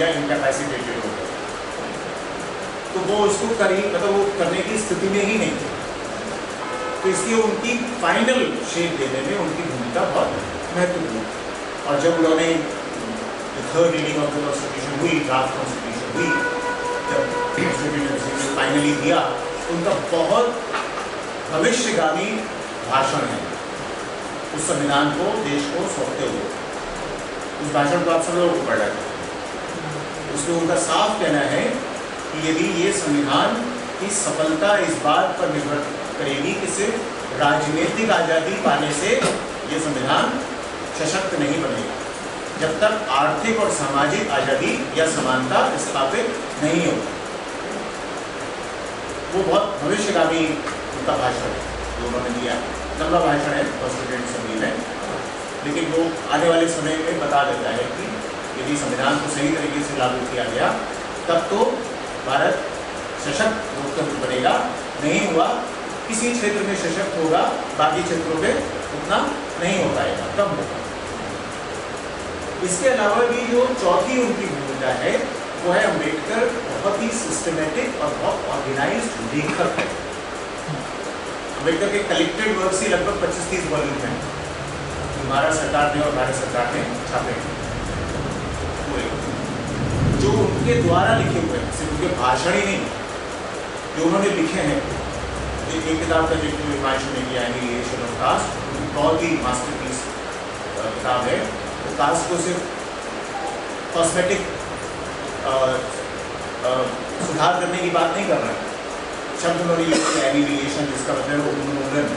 या इनकैपेसिटेटेड हो गए, तो वो उसको मतलब वो करने की स्थिति में ही नहीं थे। तो इसलिए उनकी फाइनल शेप देने में उनकी भूमिका बहुत महत्वपूर्ण। और जब उन्होंने third reading of the constitution हुई, ड्राफ्ट कॉन्स्टिट्यूशन हुई, जब कॉन्स्टिट्यूशन फाइनली दिया, उनका बहुत भविष्यगामी भाषण है उस संविधान को देश को सौंपते हुए। उस भाषण को आप सब लोगों को पढ़ा है। उसमें उनका साफ कहना है कि यदि ये संविधान की सफलता इस बात पर निर्भर करेगी कि सिर्फ राजनीतिक आज़ादी पाने से ये संविधान सशक्त नहीं बनेगा, जब तक आर्थिक और सामाजिक आज़ादी या समानता स्थापित नहीं होगी। वो बहुत भविष्यगामी उनका भाषण है जो उन्होंने दिया, लंबा भाषण है कॉन्स्टिट्यूएंट असेंबली में, लेकिन वो आने वाले समय में बता देता है कि यदि संविधान को सही तरीके से लागू किया गया तब तो भारत सशक्त लोकतंत्र बनेगा, नहीं हुआ किसी क्षेत्र में सशक्त होगा, बाकी क्षेत्रों में उतना नहीं हो पाएगा, कम होगा। इसके अलावा भी जो चौथी उनकी भूमिका है वो है अम्बेडकर बहुत ही सिस्टमेटिक और बहुत ऑर्गेनाइज्ड लेखक है। अम्बेडकर के कलेक्टेड वर्क्स ही लगभग 25-30 वॉल्यूम हैं, भारत सरकार ने और भारत सरकार ने छापे पूरे, जो उनके द्वारा लिखे हुए हैं, सिर्फ उनके भाषण ही नहीं, जो उन्होंने लिखे हैं। एक किताब का जिक्र हिमांशु ने किया, एनिहिलेशन ऑफ कास्ट, बहुत ही मास्टरपीस किताब है। तो कास्ट को सिर्फ कॉस्मेटिक सुधार करने की बात नहीं कर रहे हैं। शब्द उन्होंने यूज किया एनिहिलेशन, जिसका मतलब है उन्मूलन,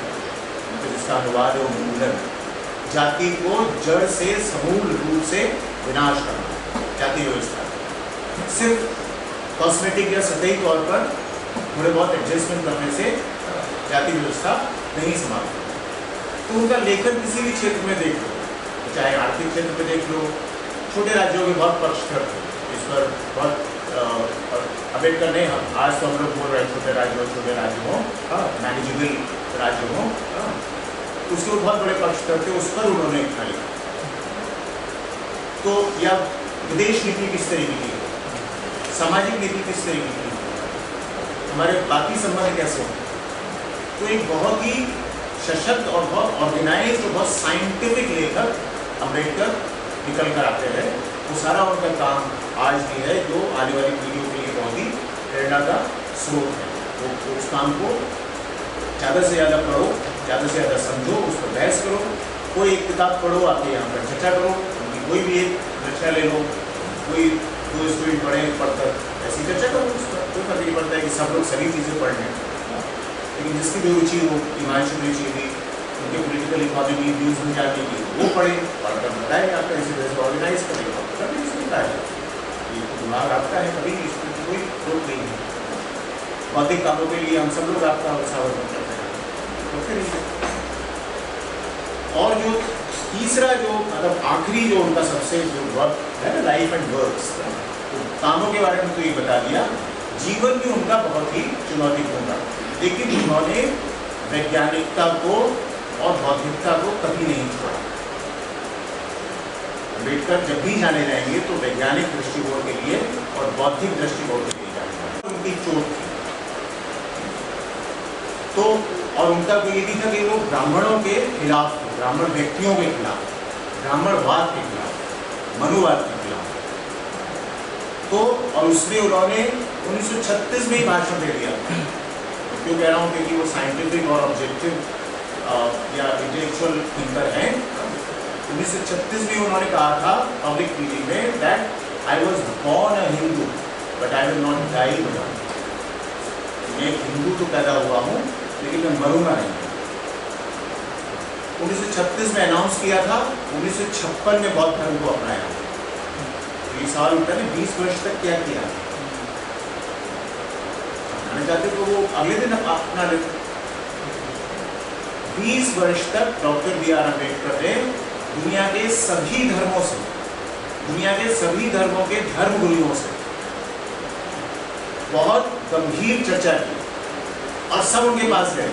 जिसका अनुवाद है उन्मूलन, जाति को जड़ से समूल रूप से विनाश करना, जाति व्यवस्था। सिर्फ कॉस्मेटिक या सतही तौर पर थोड़े बहुत एडजस्टमेंट करने से जाति व्यवस्था नहीं समाप्त होती। तो उनका लेखन किसी भी क्षेत्र में देख लो, चाहे आर्थिक क्षेत्र में देख लो, छोटे राज्यों के बहुत पक्षधर थे इस पर, बहुत अम्बेडकर ने, आज तो हम लोग बोल रहे हैं छोटे राज्य हों, मैनेजेबल राज्य हों, उसके वो बहुत बड़े पक्षधर थे, उस पर उन्होंने लिखा। तो या विदेश नीति किस तरीके की है, सामाजिक नीति किस तरीके की है, हमारे बाकी संबंध कैसे हैं। तो एक बहुत ही सशक्त और बहुत ऑर्गेनाइज्ड और बहुत साइंटिफिक लेखक अम्बेडकर निकल कर आते हैं। वो सारा उनका काम आज भी है, जो आने वाली पीढ़ियों के लिए बहुत ही प्रेरणा का स्रोत है। वो उस काम को ज़्यादा से ज़्यादा पढ़ो, ज़्यादा से ज़्यादा समझो, उस पर बहस करो। कोई एक किताब पढ़ो, आके यहाँ पर चर्चा करो, उनकी कोई भी एक चर्चा ले लो, कोई दो स्टूडेंट पढ़े, पढ़कर ऐसी चर्चा करो, उस पर कोई फर्क नहीं पड़ता है कि सब लोग सभी चीज़ें पढ़ लें। लेकिन जिसकी भी रुचि हो, हिमांशु रुचि थी उनके पॉलिटिकल इकोनॉमी व्यूज में जाने की, वो पढ़े, पढ़कर बताए, आपका इसी तरह से ऑर्गेनाइज करेगा, कभी नहीं सुनता है। ये तो दिमाग आपका है, कभी इसमें कोई रोक नहीं है। भौतिक कामों के लिए हम सब लोग आपका समर्थन करते हैं, तो फिर और जो तीसरा जो मतलब आखिरी जो उनका सबसे जो वर्क है ना, लाइफ एंड वर्क्स, तो कामों के बारे में तो ये बता दिया। जीवन भी उनका बहुत ही चुनौतीपूर्ण था, लेकिन उन्होंने वैज्ञानिकता को और बौद्धिकता को कभी नहीं छोड़ा। अम्बेडकर जब भी जाने जाएंगे तो वैज्ञानिक दृष्टिकोण के लिए और बौद्धिक दृष्टिकोण के लिए जाएंगे। उनकी चोट थी तो, और उनका ये भी था कि वो ब्राह्मणों के खिलाफ थे, ब्राह्मण व्यक्तियों के खिलाफ, ब्राह्मणवाद के खिलाफ, मनुवाद के खिलाफ। तो और उसमें उन्होंने 1936 में ही भाषण दे दिया। क्यों कह रहा हूँ, क्योंकि वो साइंटिफिक और ऑब्जेक्टिव या इंटेलेक्चुअल थिंकर हैं। 1936 में उन्होंने कहा था पब्लिक मीटिंग में that I was born a Hindu but I will not die the one. मैं हिंदू तो पैदा हुआ हूँ लेकिन मैं मरूंगा नहीं। 1936 में अनाउंस किया था, 1956 में बौद्ध धर्म को अपनाया। तो ये सवाल उठता है 20 वर्ष तक क्या किया, अपनाना चाहते तो वो अगले दिन अपना लेते। 20 वर्ष तक डॉक्टर बी आर अम्बेडकर ने दुनिया के सभी धर्मों से, दुनिया के सभी धर्मों के धर्म गुरुओं से बहुत गंभीर चर्चा की और सब उनके पास गए।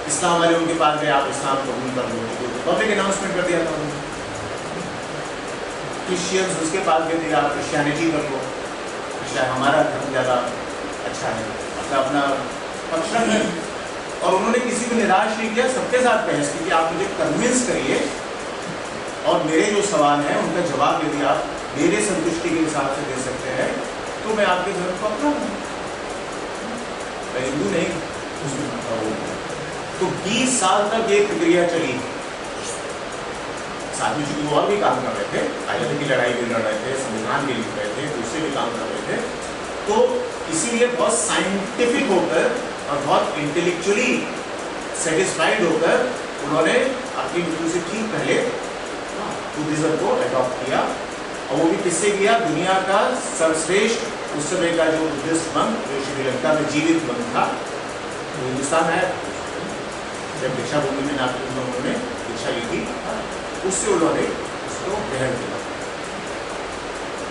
इस्लाम वाले उनके पास गए, आप इस्लाम कबूल कर लो, पब्लिक अनाउंसमेंट कर दिया था उन्होंने। क्रिश्चियंस उसके पास गए थे, आप क्रिश्चियनिटी कर लो, शायद हमारा धर्म ज़्यादा अच्छा है, मतलब अपना पक्ष रखना। और उन्होंने किसी को निराश नहीं किया, सबके साथ बहस की कि आप मुझे कन्विंस करिए और मेरे जो सवाल हैं उनका जवाब यदि आप मेरे संतुष्टि के हिसाब से दे सकते हैं तो मैं आपके धर्म को अपनाऊंगा। मैं हिंदू नहीं। तो 20 साल तक ये प्रक्रिया चली। साथ में चूंकि वो और भी काम कर रहे थे, आज़ादी की लड़ाई भी लड़ रहे थे, संविधान भी लिख रहे थे, दूसरे भी काम कर रहे थे। तो इसीलिए बहुत साइंटिफिक होकर और बहुत इंटेलेक्चुअली सेटिस्फाइड होकर उन्होंने अपनी मृत्यु से ठीक पहले बुद्धिज्म को अडॉप्ट किया। और वो भी किससे किया? दुनिया का सर्वश्रेष्ठ उस समय का जो बुद्धिस्ट मंक जो श्रीलंका में जीवित मंक था, वो हिंदुस्तान आया। जब दीक्षा भूमि में नागपुर में उन्होंने दीक्षा ली थी, उससे उन्होंने उसको ग्रहण किया।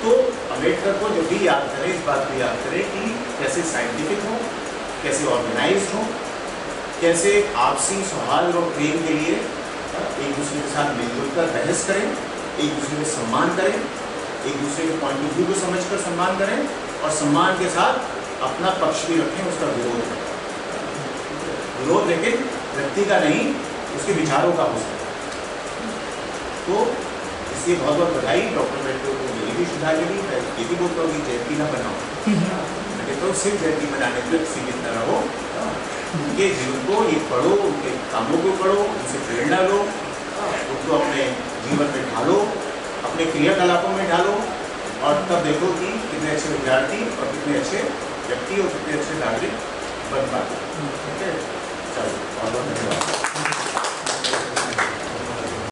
तो अम्बेडकर को जब भी याद करें, इस बात को याद करें कि कैसे साइंटिफिक हो, कैसे ऑर्गेनाइज्ड हो, कैसे आपसी सौहार्द और प्रेम के लिए एक दूसरे के साथ मिलजुल कर बहस करें, एक दूसरे को सम्मान करें, एक दूसरे के पॉइंट ऑफ व्यू को समझकर सम्मान करें और सम्मान के साथ अपना पक्ष भी रखें, उसका विरोध करें। विरोध लेकिन व्यक्ति का नहीं, उसके विचारों का हो सकता है। तो इसलिए बहुत बहुत बधाई डॉक्टर बैठे को मेरी भी श्रद्धांजलि। मैं ये भी बोलता हूँ कि जयंती ना बनाओ, मैं कहता हूँ सिर्फ जयंती मनाने तक सीमित न रहो, उनके जीवन को ये पढ़ो, उनके कामों को पढ़ो, उनसे प्रेरणा लो, उनको अपने जीवन में ढालो, अपने क्रियाकलापों में ढालो, और तब देखो कि कितने अच्छे विद्यार्थी और कितने अच्छे व्यक्ति और कितने अच्छे नागरिक